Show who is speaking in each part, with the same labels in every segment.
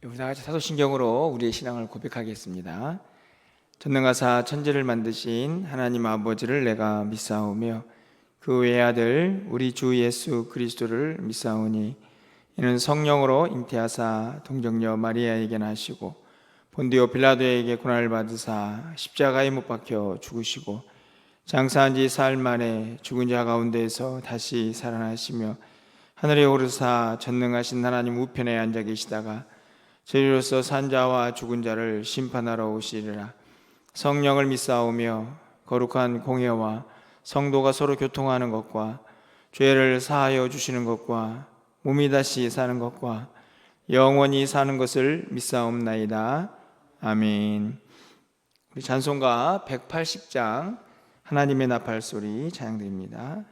Speaker 1: 우리 다 같이 사도신경으로 우리의 신앙을 고백하겠습니다. 전능하사 천지를 만드신 하나님 아버지를 내가 믿사오며 그 외아들 우리 주 예수 그리스도를 믿사오니 이는 성령으로 잉태하사 동정녀 마리아에게 나시고 본디오 빌라도에게 고난을 받으사 십자가에 못 박혀 죽으시고 장사한 지 사흘 만에 죽은 자 가운데에서 다시 살아나시며 하늘에 오르사 전능하신 하나님 우편에 앉아 계시다가 저희로서 산 자와 죽은 자를 심판하러 오시리라. 성령을 믿사오며 거룩한 공회와 성도가 서로 교통하는 것과 죄를 사하여 주시는 것과 몸이 다시 사는 것과 영원히 사는 것을 믿사옵나이다. 아멘. 우리 찬송가 180장 하나님의 나팔 소리 찬양드립니다.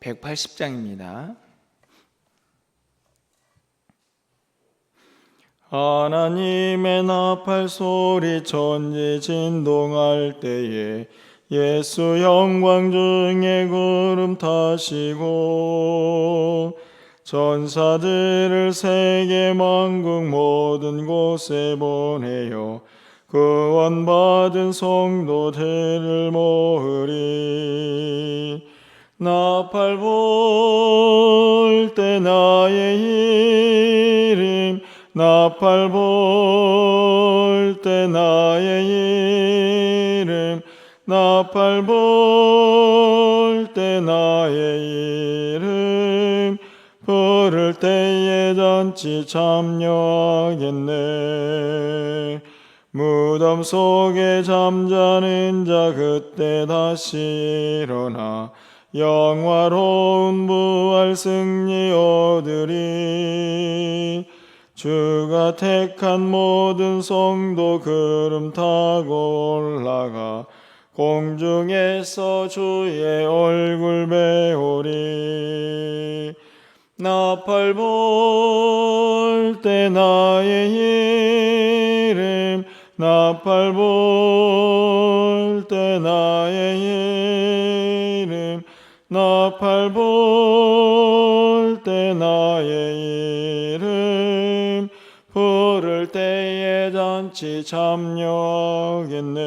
Speaker 1: 180장입니다.
Speaker 2: 하나님의 나팔 소리 천지 진동할 때에 예수 영광 중에 구름 타시고 전사들을 세계 만국 모든 곳에 보내어 구원받은 성도들을 모으리. 나팔 불 때 나의 이름 나팔 불 때 나의 이름 나팔 불 때 나의 이름 부를 때에 잔치 참여하겠네. 무덤 속에 잠자는 자 그때 다시 일어나 영화로운 부활 승리 얻으리. 주가 택한 모든 성도 구름 타고 올라가 공중에서 주의 얼굴 배우리. 나팔 불 때 나의 이름 나팔 불 때 나의 이름 나팔 불 때 나의 이름 부를 때에 잔치 참여하겠네.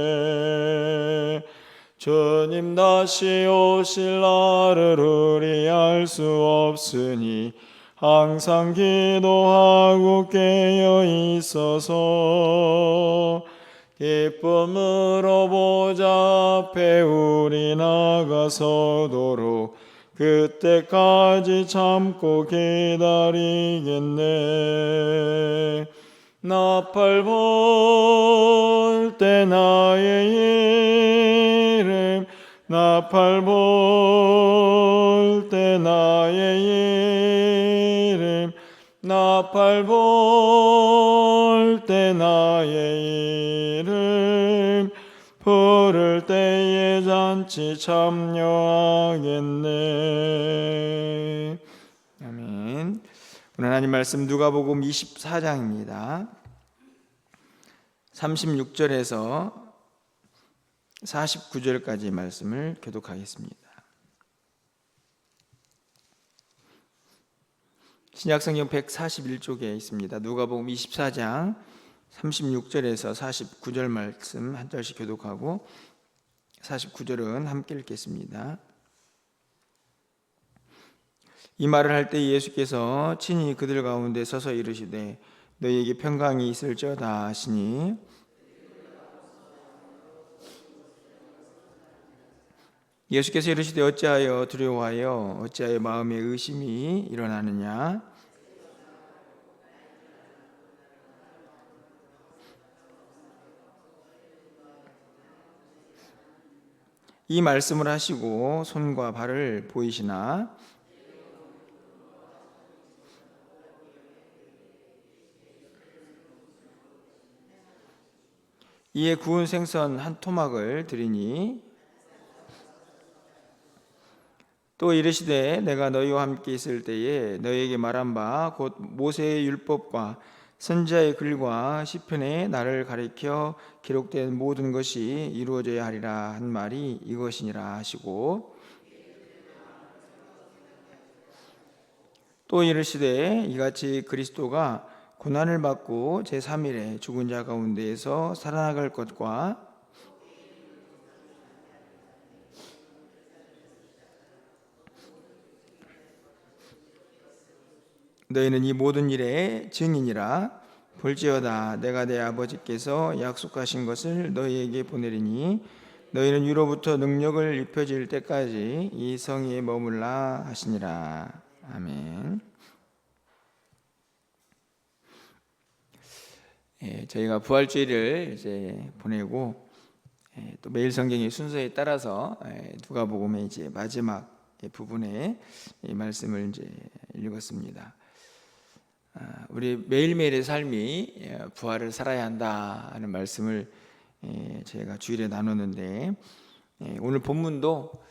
Speaker 2: 주님 다시 오실 날을 우리 알 수 없으니 항상 기도하고 깨어 있어서 기쁨으로 보좌 앞에 우리 나가서도록 그때까지 참고 기다리겠네. 나팔 불 때 나의 이름 나팔 불 때 나의 이름 나팔 불 때 나의 이름 부를 때에 잔치 참여하겠네.
Speaker 1: 아멘. 오늘 하나님 말씀 누가복음 24장입니다. 36절에서 49절까지 말씀을 교독하겠습니다. 신약성경 141쪽에 있습니다. 누가복음 24장 36절에서 49절 말씀 한 절씩 교독하고 49절은 함께 읽겠습니다. 이 말을 할 때 예수께서 친히 그들 가운데 서서 이르시되 너희에게 평강이 있을지어다 하시니 예수께서 이르시되 어찌하여 두려워하여 어찌하여 마음에 의심이 일어나느냐. 이 말씀을 하시고 손과 발을 보이시나 이에 구운 생선 한 토막을 드리니 또 이르시되 내가 너희와 함께 있을 때에 너희에게 말한 바 곧 모세의 율법과 선지자의 글과 시편에 나를 가리켜 기록된 모든 것이 이루어져야 하리라 한 말이 이것이니라 하시고, 또 이르시되 이같이 그리스도가 고난을 받고 제3일에 죽은 자 가운데에서 살아나갈 것과 너희는 이 모든 일의 증인이라. 볼지어다 내가 내 아버지께서 약속하신 것을 너희에게 보내리니 너희는 위로부터 능력을 입혀질 때까지 이 성에 머물라 하시니라. 아멘. 저희가 부활주일을 이제 보내고 또 매일 성경의 순서에 따라서 누가복음의 이제 마지막 부분에 이 말씀을 이제 읽었습니다. 우리 매일매일의 삶이 부활을 살아야 한다 하는 말씀을 제가 주일에 나눴는데, 오늘 본문도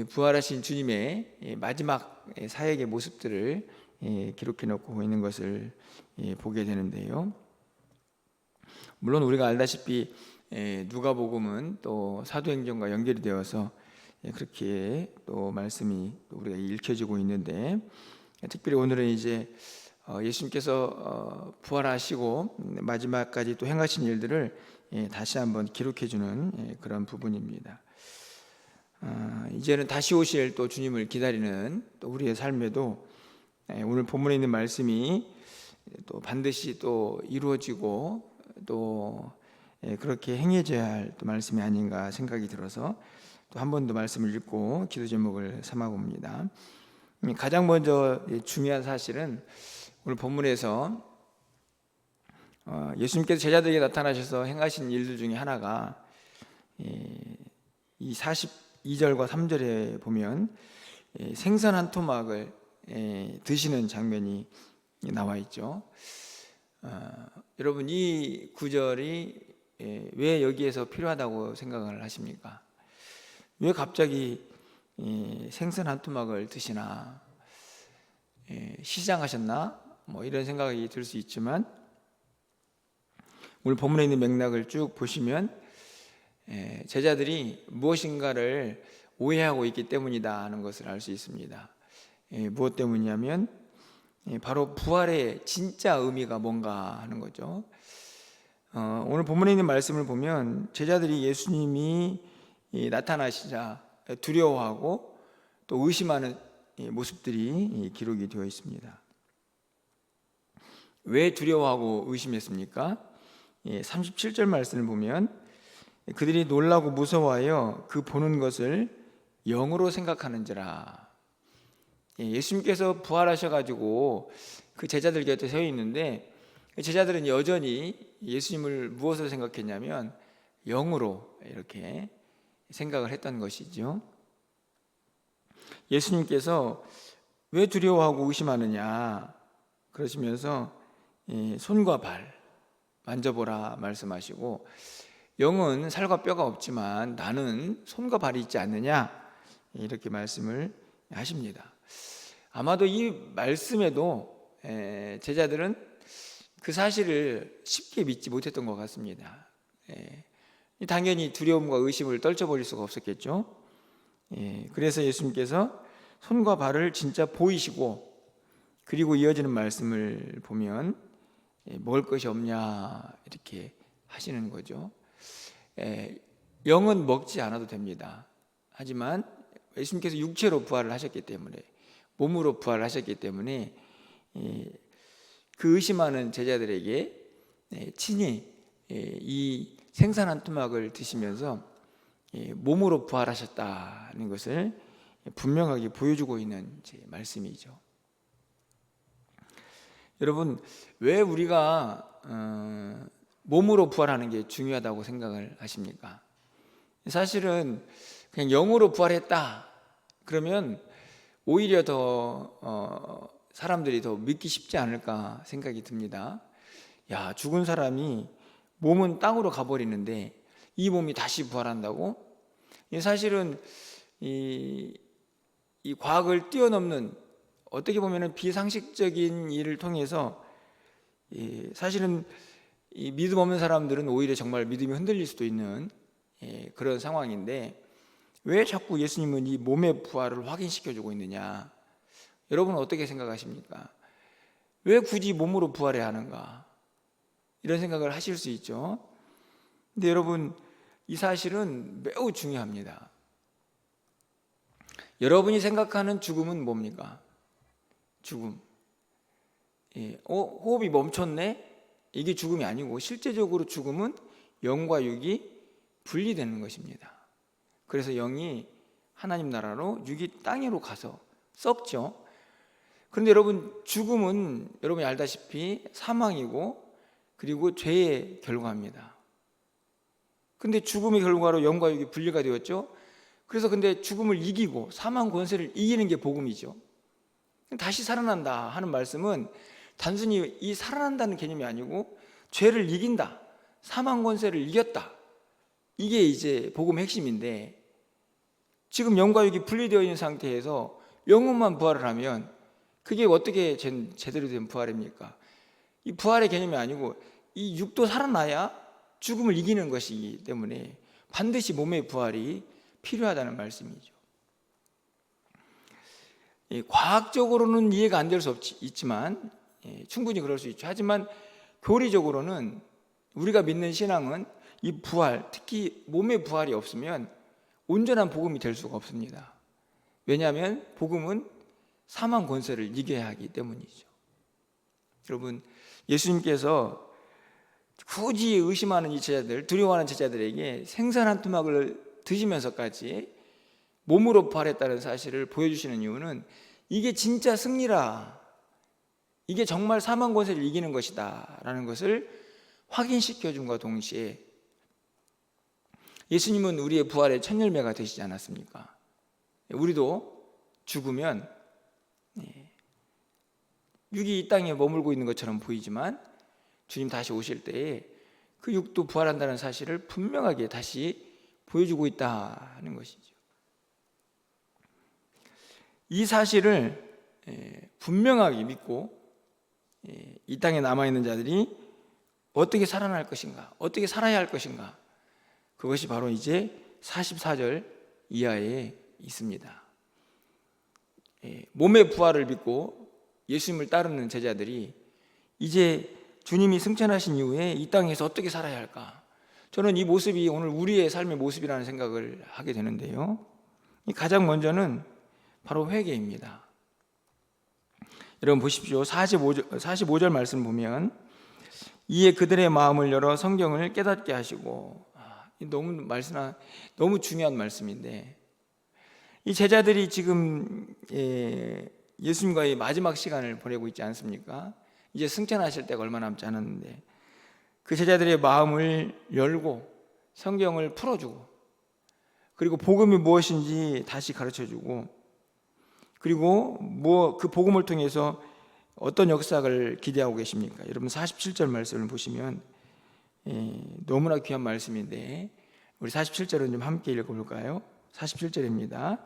Speaker 1: 부활하신 주님의 마지막 사역의 모습들을 기록해 놓고 있는 것을 보게 되는데요. 물론 우리가 알다시피 누가복음은 또 사도행전과 연결이 되어서 그렇게 또 말씀이 우리가 읽혀지고 있는데, 특별히 오늘은 이제 예수님께서 부활하시고 마지막까지 또 행하신 일들을 다시 한번 기록해 주는 그런 부분입니다. 이제는 다시 오실 또 주님을 기다리는 또 우리의 삶에도 오늘 본문에 있는 말씀이 또 반드시 또 이루어지고 또 그렇게 행해져야 할 또 말씀이 아닌가 생각이 들어서 또 한 번 더 말씀을 읽고 기도 제목을 삼아 봅니다. 가장 먼저 중요한 사실은 오늘 본문에서 예수님께서 제자들에게 나타나셔서 행하신 일들 중에 하나가 이 42절과 3절에 보면 생선 한 토막을 드시는 장면이 나와 있죠. 여러분, 이 구절이 왜 여기에서 필요하다고 생각을 하십니까? 왜 갑자기 생선 한 토막을 드시나? 시장하셨나? 뭐 이런 생각이 들 수 있지만, 오늘 본문에 있는 맥락을 쭉 보시면 제자들이 무엇인가를 오해하고 있기 때문이다 하는 것을 알 수 있습니다. 무엇 때문이냐면 바로 부활의 진짜 의미가 뭔가 하는 거죠. 오늘 본문에 있는 말씀을 보면 제자들이 예수님이 나타나시자 두려워하고 또 의심하는 모습들이 기록이 되어 있습니다. 왜 두려워하고 의심했습니까? 37절 말씀을 보면 그들이 놀라고 무서워하여 그 보는 것을 영으로 생각하는지라. 예수님께서 부활하셔가지고 그 제자들 곁에 서 있는데, 제자들은 여전히 예수님을 무엇으로 생각했냐면 영으로 이렇게 생각을 했던 것이죠. 예수님께서 왜 두려워하고 의심하느냐 그러시면서 손과 발 만져보라 말씀하시고, 영은 살과 뼈가 없지만 나는 손과 발이 있지 않느냐 이렇게 말씀을 하십니다. 아마도 이 말씀에도 제자들은 그 사실을 쉽게 믿지 못했던 것 같습니다. 당연히 두려움과 의심을 떨쳐버릴 수가 없었겠죠. 그래서 예수님께서 손과 발을 진짜 보이시고, 그리고 이어지는 말씀을 보면 먹을 것이 없냐 이렇게 하시는 거죠. 영은 먹지 않아도 됩니다. 하지만 예수님께서 육체로 부활을 하셨기 때문에, 몸으로 부활을 하셨기 때문에 그 의심하는 제자들에게 친히 이 생선 한 토막을 드시면서 몸으로 부활하셨다는 것을 분명하게 보여주고 있는 말씀이죠. 여러분, 왜 우리가 몸으로 부활하는 게 중요하다고 생각을 하십니까? 사실은 그냥 영으로 부활했다 그러면 오히려 더 사람들이 더 믿기 쉽지 않을까 생각이 듭니다. 야, 죽은 사람이 몸은 땅으로 가버리는데 이 몸이 다시 부활한다고? 사실은 이 과학을 뛰어넘는, 어떻게 보면 비상식적인 일을 통해서 사실은 이 믿음 없는 사람들은 오히려 정말 믿음이 흔들릴 수도 있는 그런 상황인데, 왜 자꾸 예수님은 이 몸의 부활을 확인시켜주고 있느냐? 여러분은 어떻게 생각하십니까? 왜 굳이 몸으로 부활해야 하는가? 이런 생각을 하실 수 있죠. 근데 여러분, 이 사실은 매우 중요합니다. 여러분이 생각하는 죽음은 뭡니까? 죽음. 호흡이 멈췄네? 이게 죽음이 아니고, 실제적으로 죽음은 영과 육이 분리되는 것입니다. 그래서 영이 하나님 나라로, 육이 땅으로 가서 썩죠. 그런데 여러분, 죽음은 여러분이 알다시피 사망이고, 그리고 죄의 결과입니다. 근데 죽음의 결과로 영과 육이 분리가 되었죠. 그래서 근데 죽음을 이기고 사망 권세를 이기는 게 복음이죠. 다시 살아난다 하는 말씀은 단순히 이 살아난다는 개념이 아니고, 죄를 이긴다, 사망 권세를 이겼다, 이게 이제 복음의 핵심인데, 지금 영과 육이 분리되어 있는 상태에서 영혼만 부활을 하면 그게 어떻게 제대로 된 부활입니까? 이 부활의 개념이 아니고, 이 육도 살아나야 죽음을 이기는 것이기 때문에 반드시 몸의 부활이 필요하다는 말씀이죠. 과학적으로는 이해가 안 될 수 있지만, 충분히 그럴 수 있죠. 하지만 교리적으로는, 우리가 믿는 신앙은 이 부활, 특히 몸의 부활이 없으면 온전한 복음이 될 수가 없습니다. 왜냐하면 복음은 사망 권세를 이겨야 하기 때문이죠. 여러분, 예수님께서 굳이 의심하는 이 제자들, 두려워하는 제자들에게 생선 한 토막을 드시면서까지 몸으로 부활했다는 사실을 보여주시는 이유는, 이게 진짜 승리라, 이게 정말 사망 권세를 이기는 것이다 라는 것을 확인시켜 줌과 동시에, 예수님은 우리의 부활의 첫 열매가 되시지 않았습니까? 우리도 죽으면 육이 이 땅에 머물고 있는 것처럼 보이지만, 주님 다시 오실 때에 그 육도 부활한다는 사실을 분명하게 다시 보여주고 있다 하는 것이죠. 이 사실을 분명하게 믿고 이 땅에 남아있는 자들이 어떻게 살아날 것인가, 어떻게 살아야 할 것인가, 그것이 바로 이제 44절 이하에 있습니다. 몸의 부활을 믿고 예수님을 따르는 제자들이 이제 주님이 승천하신 이후에 이 땅에서 어떻게 살아야 할까? 저는 이 모습이 오늘 우리의 삶의 모습이라는 생각을 하게 되는데요. 가장 먼저는 바로 회개입니다. 여러분 보십시오. 45절 말씀 보면, 이에 그들의 마음을 열어 성경을 깨닫게 하시고, 너무 중요한 말씀인데, 이 제자들이 지금 예수님과의 마지막 시간을 보내고 있지 않습니까? 이제 승천하실 때가 얼마 남지 않았는데, 그 제자들의 마음을 열고 성경을 풀어주고, 그리고 복음이 무엇인지 다시 가르쳐주고, 그리고 그 복음을 통해서 어떤 역사를 기대하고 계십니까? 여러분 47절 말씀을 보시면 너무나 귀한 말씀인데, 우리 47절은 좀 함께 읽어볼까요? 47절입니다.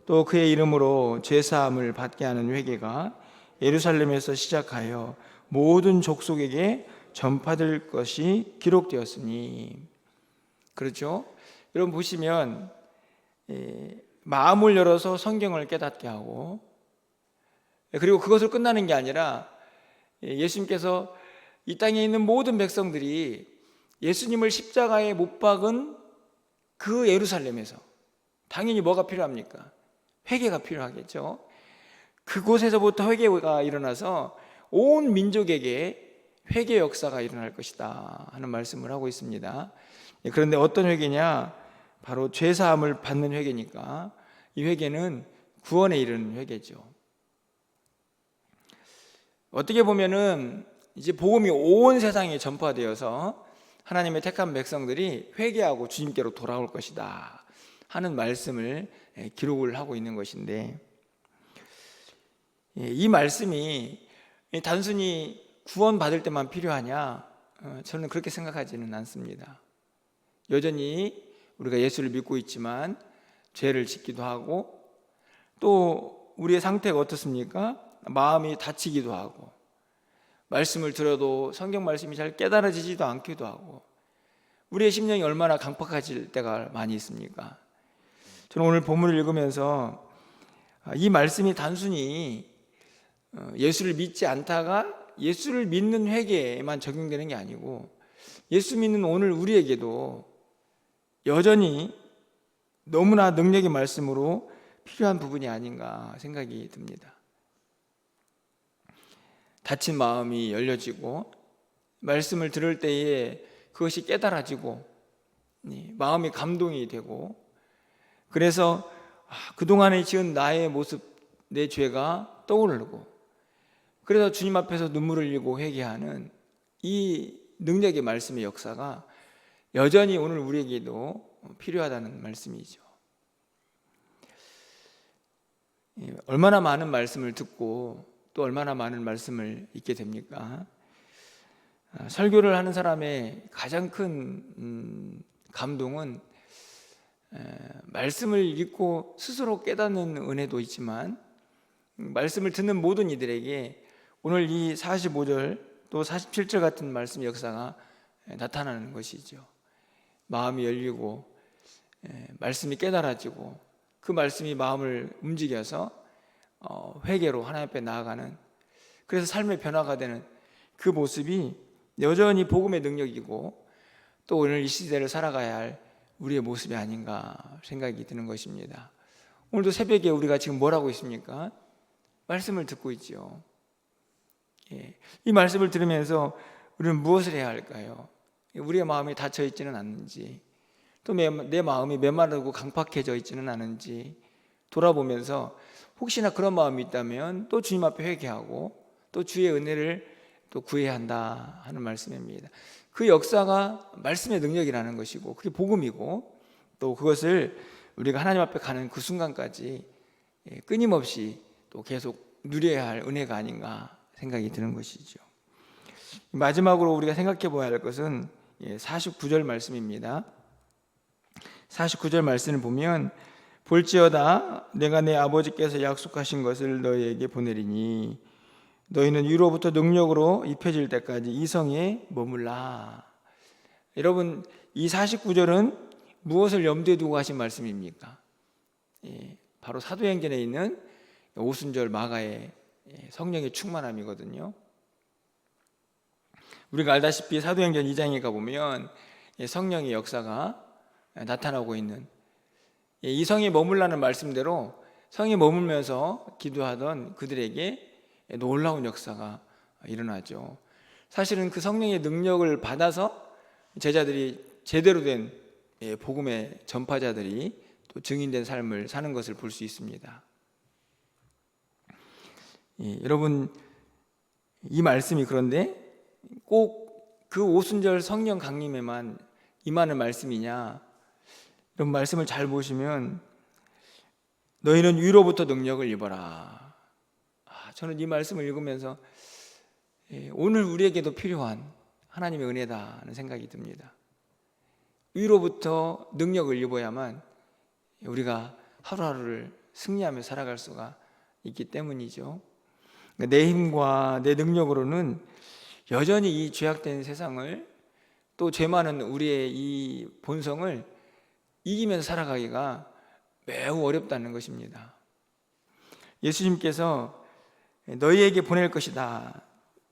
Speaker 1: 또 그의 이름으로 죄사함을 받게 하는 회개가 예루살렘에서 시작하여 모든 족속에게 전파될 것이 기록되었으니. 그렇죠? 여러분 보시면 마음을 열어서 성경을 깨닫게 하고, 그리고 그것을 끝나는 게 아니라 예수님께서 이 땅에 있는 모든 백성들이 예수님을 십자가에 못 박은 그 예루살렘에서 당연히 뭐가 필요합니까? 회개가 필요하겠죠. 그곳에서부터 회개가 일어나서 온 민족에게 회개 역사가 일어날 것이다 하는 말씀을 하고 있습니다. 그런데 어떤 회개냐? 바로 죄사함을 받는 회개니까 이 회개는 구원에 이르는 회개죠. 어떻게 보면은 이제 복음이 온 세상에 전파되어서 하나님의 택한 백성들이 회개하고 주님께로 돌아올 것이다 하는 말씀을 기록을 하고 있는 것인데, 이 말씀이 단순히 구원받을 때만 필요하냐? 저는 그렇게 생각하지는 않습니다. 여전히 우리가 예수를 믿고 있지만 죄를 짓기도 하고, 또 우리의 상태가 어떻습니까? 마음이 다치기도 하고, 말씀을 들어도 성경 말씀이 잘 깨달아지지도 않기도 하고 우리의 심령이 얼마나 강팍해질 때가 많이 있습니까? 저는 오늘 본문을 읽으면서 이 말씀이 단순히 예수를 믿지 않다가 예수를 믿는 회개에만 적용되는 게 아니고 예수 믿는 오늘 우리에게도 여전히 너무나 능력의 말씀으로 필요한 부분이 아닌가 생각이 듭니다. 닫힌 마음이 열려지고 말씀을 들을 때에 그것이 깨달아지고 마음이 감동이 되고 그래서 그동안에 지은 나의 모습, 내 죄가 떠오르고 그래서 주님 앞에서 눈물을 흘리고 회개하는 이 능력의 말씀의 역사가 여전히 오늘 우리에게도 필요하다는 말씀이죠. 얼마나 많은 말씀을 듣고 또 얼마나 많은 말씀을 읽게 됩니까? 설교를 하는 사람의 가장 큰 감동은 말씀을 읽고 스스로 깨닫는 은혜도 있지만 말씀을 듣는 모든 이들에게 오늘 이 45절 또 47절 같은 말씀의 역사가 나타나는 것이죠. 마음이 열리고 말씀이 깨달아지고 그 말씀이 마음을 움직여서 회개로 하나님 앞에 나아가는, 그래서 삶의 변화가 되는 그 모습이 여전히 복음의 능력이고 또 오늘 이 시대를 살아가야 할 우리의 모습이 아닌가 생각이 드는 것입니다. 오늘도 새벽에 우리가 지금 뭘 하고 있습니까? 말씀을 듣고 있죠. 이 말씀을 들으면서 우리는 무엇을 해야 할까요? 우리의 마음이 닫혀 있지는 않는지, 또 내 마음이 메마르고 강팍해져 있지는 않은지 돌아보면서 혹시나 그런 마음이 있다면 또 주님 앞에 회개하고 또 주의 은혜를 또 구해야 한다 하는 말씀입니다. 그 역사가 말씀의 능력이라는 것이고 그게 복음이고 또 그것을 우리가 하나님 앞에 가는 그 순간까지 끊임없이 또 계속 누려야 할 은혜가 아닌가 생각이 드는 것이죠. 마지막으로 우리가 생각해 보아야 할 것은 49절 말씀입니다. 49절 말씀을 보면 볼지어다 내가 내 아버지께서 약속하신 것을 너희에게 보내리니 너희는 위로부터 능력으로 입혀질 때까지 이 성에 머물라. 여러분, 이 49절은 무엇을 염두에 두고 하신 말씀입니까? 바로 사도행전에 있는 오순절 마가의 성령의 충만함이거든요. 우리가 알다시피 사도행전 2장에 가보면 성령의 역사가 나타나고 있는, 이 성에 머물라는 말씀대로 성에 머물면서 기도하던 그들에게 놀라운 역사가 일어나죠. 사실은 그 성령의 능력을 받아서 제자들이 제대로 된 복음의 전파자들이 또 증인된 삶을 사는 것을 볼 수 있습니다. 여러분, 이 말씀이 그런데 꼭 그 오순절 성령 강림에만 임하는 말씀이냐? 이런 말씀을 잘 보시면 너희는 위로부터 능력을 입어라. 저는 이 말씀을 읽으면서 오늘 우리에게도 필요한 하나님의 은혜다는 생각이 듭니다. 위로부터 능력을 입어야만 우리가 하루하루를 승리하며 살아갈 수가 있기 때문이죠. 내 힘과 내 능력으로는 여전히 이 죄악된 세상을, 또 죄 많은 우리의 이 본성을 이기면서 살아가기가 매우 어렵다는 것입니다. 예수님께서 너희에게 보낼 것이다.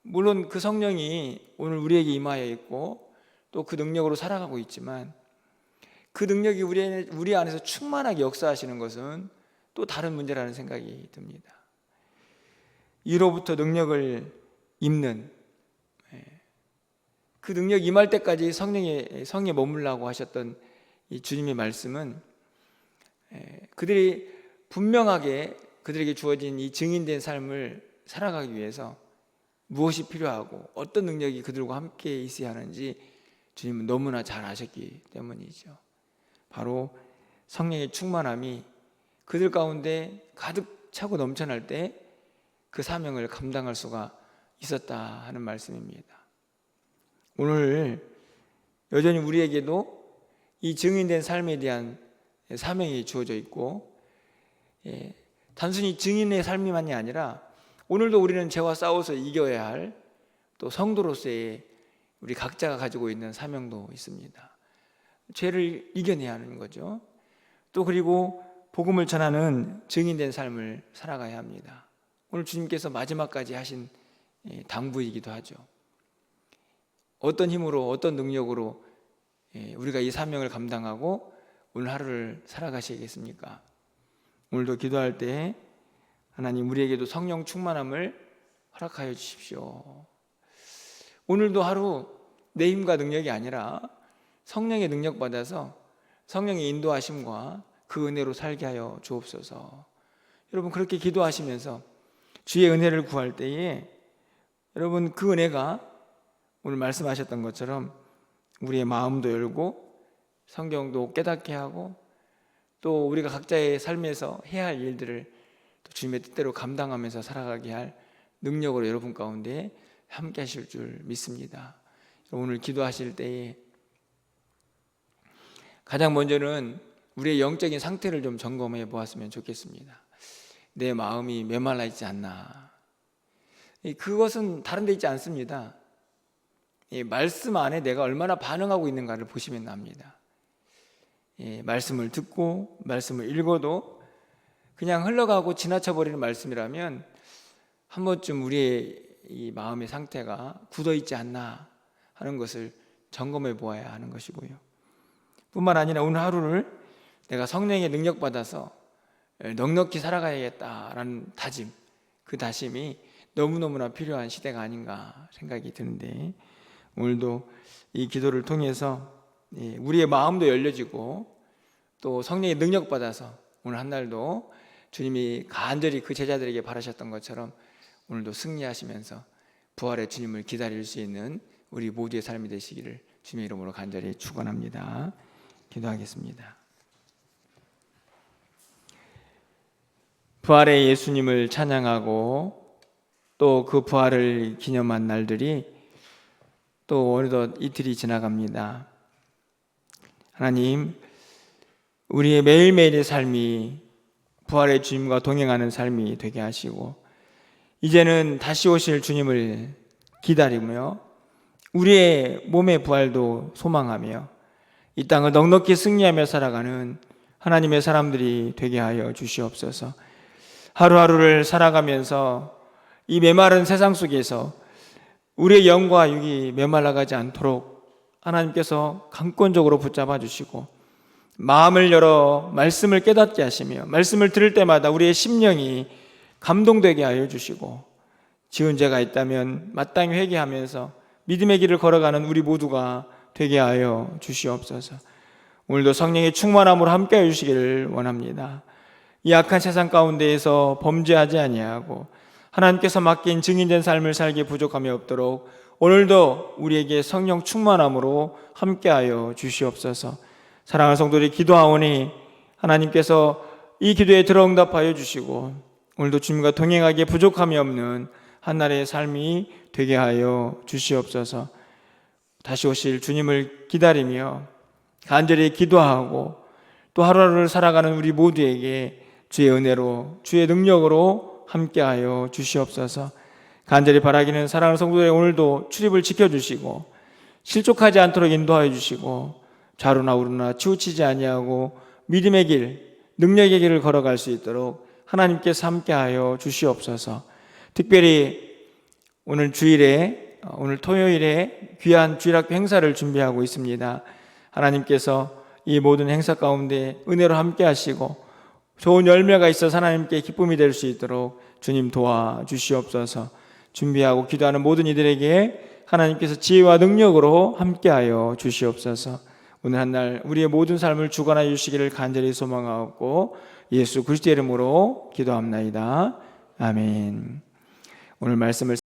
Speaker 1: 물론 그 성령이 오늘 우리에게 임하여 있고 또 그 능력으로 살아가고 있지만 그 능력이 우리 안에서 충만하게 역사하시는 것은 또 다른 문제라는 생각이 듭니다. 이로부터 능력을 입는, 그 능력 임할 때까지 성에 머물라고 하셨던 이 주님의 말씀은 그들이 분명하게 그들에게 주어진 이 증인된 삶을 살아가기 위해서 무엇이 필요하고 어떤 능력이 그들과 함께 있어야 하는지 주님은 너무나 잘 아셨기 때문이죠. 바로 성령의 충만함이 그들 가운데 가득 차고 넘쳐날 때 그 사명을 감당할 수가 있었다 하는 말씀입니다. 오늘 여전히 우리에게도 이 증인된 삶에 대한 사명이 주어져 있고, 단순히 증인의 삶만이 아니라 오늘도 우리는 죄와 싸워서 이겨야 할 또 성도로서의 우리 각자가 가지고 있는 사명도 있습니다. 죄를 이겨내야 하는 거죠. 또 그리고 복음을 전하는 증인된 삶을 살아가야 합니다. 오늘 주님께서 마지막까지 하신 당부이기도 하죠. 어떤 힘으로, 어떤 능력으로 우리가 이 사명을 감당하고 오늘 하루를 살아가시겠습니까? 오늘도 기도할 때 하나님 우리에게도 성령 충만함을 허락하여 주십시오. 오늘도 하루 내 힘과 능력이 아니라 성령의 능력 받아서 성령의 인도하심과 그 은혜로 살게 하여 주옵소서. 여러분 그렇게 기도하시면서 주의 은혜를 구할 때에 여러분 그 은혜가 오늘 말씀하셨던 것처럼 우리의 마음도 열고 성경도 깨닫게 하고 또 우리가 각자의 삶에서 해야 할 일들을 또 주님의 뜻대로 감당하면서 살아가게 할 능력으로 여러분 가운데 함께 하실 줄 믿습니다. 오늘 기도하실 때에 가장 먼저는 우리의 영적인 상태를 좀 점검해 보았으면 좋겠습니다. 내 마음이 메말라 있지 않나. 그것은 다른 데 있지 않습니다. 말씀 안에 내가 얼마나 반응하고 있는가를 보시면 납니다. 말씀을 듣고 말씀을 읽어도 그냥 흘러가고 지나쳐버리는 말씀이라면 한 번쯤 우리의 이 마음의 상태가 굳어있지 않나 하는 것을 점검해 보아야 하는 것이고요. 뿐만 아니라 오늘 하루를 내가 성령의 능력 받아서 넉넉히 살아가야겠다라는 다짐, 그 다짐이 너무너무나 필요한 시대가 아닌가 생각이 드는데 오늘도 이 기도를 통해서 우리의 마음도 열려지고 또 성령의 능력 받아서 오늘 한 날도 주님이 간절히 그 제자들에게 바라셨던 것처럼 오늘도 승리하시면서 부활의 주님을 기다릴 수 있는 우리 모두의 삶이 되시기를 주님의 이름으로 간절히 축원합니다. 기도하겠습니다. 부활의 예수님을 찬양하고 또 그 부활을 기념한 날들이 또 어느덧 이틀이 지나갑니다. 하나님, 우리의 매일매일의 삶이 부활의 주님과 동행하는 삶이 되게 하시고 이제는 다시 오실 주님을 기다리며 우리의 몸의 부활도 소망하며 이 땅을 넉넉히 승리하며 살아가는 하나님의 사람들이 되게 하여 주시옵소서. 하루하루를 살아가면서 이 메마른 세상 속에서 우리의 영과 육이 메말라가지 않도록 하나님께서 강권적으로 붙잡아 주시고 마음을 열어 말씀을 깨닫게 하시며 말씀을 들을 때마다 우리의 심령이 감동되게 하여 주시고 지은 죄가 있다면 마땅히 회개하면서 믿음의 길을 걸어가는 우리 모두가 되게 하여 주시옵소서. 오늘도 성령의 충만함으로 함께 해 주시기를 원합니다. 이 악한 세상 가운데에서 범죄하지 아니하고 하나님께서 맡긴 증인된 삶을 살기 부족함이 없도록 오늘도 우리에게 성령 충만함으로 함께하여 주시옵소서. 사랑하는 성도들이 기도하오니 하나님께서 이 기도에 들어응답하여 주시고 오늘도 주님과 동행하기에 부족함이 없는 한날의 삶이 되게 하여 주시옵소서. 다시 오실 주님을 기다리며 간절히 기도하고 또 하루하루를 살아가는 우리 모두에게 주의 은혜로 주의 능력으로 함께하여 주시옵소서. 간절히 바라기는 사랑하는 성도들의 오늘도 출입을 지켜주시고 실족하지 않도록 인도하여 주시고 좌로나 우로나 치우치지 아니하고 믿음의 길, 능력의 길을 걸어갈 수 있도록 하나님께서 함께하여 주시옵소서. 특별히 오늘 주일에 오늘 토요일에 귀한 주일학교 행사를 준비하고 있습니다. 하나님께서 이 모든 행사 가운데 은혜로 함께하시고 좋은 열매가 있어 하나님께 기쁨이 될 수 있도록 주님 도와주시옵소서. 준비하고 기도하는 모든 이들에게 하나님께서 지혜와 능력으로 함께하여 주시옵소서. 오늘 한날 우리의 모든 삶을 주관하여 주시기를 간절히 소망하고 예수 그리스도의 이름으로 기도합나이다. 아멘. 오늘 말씀을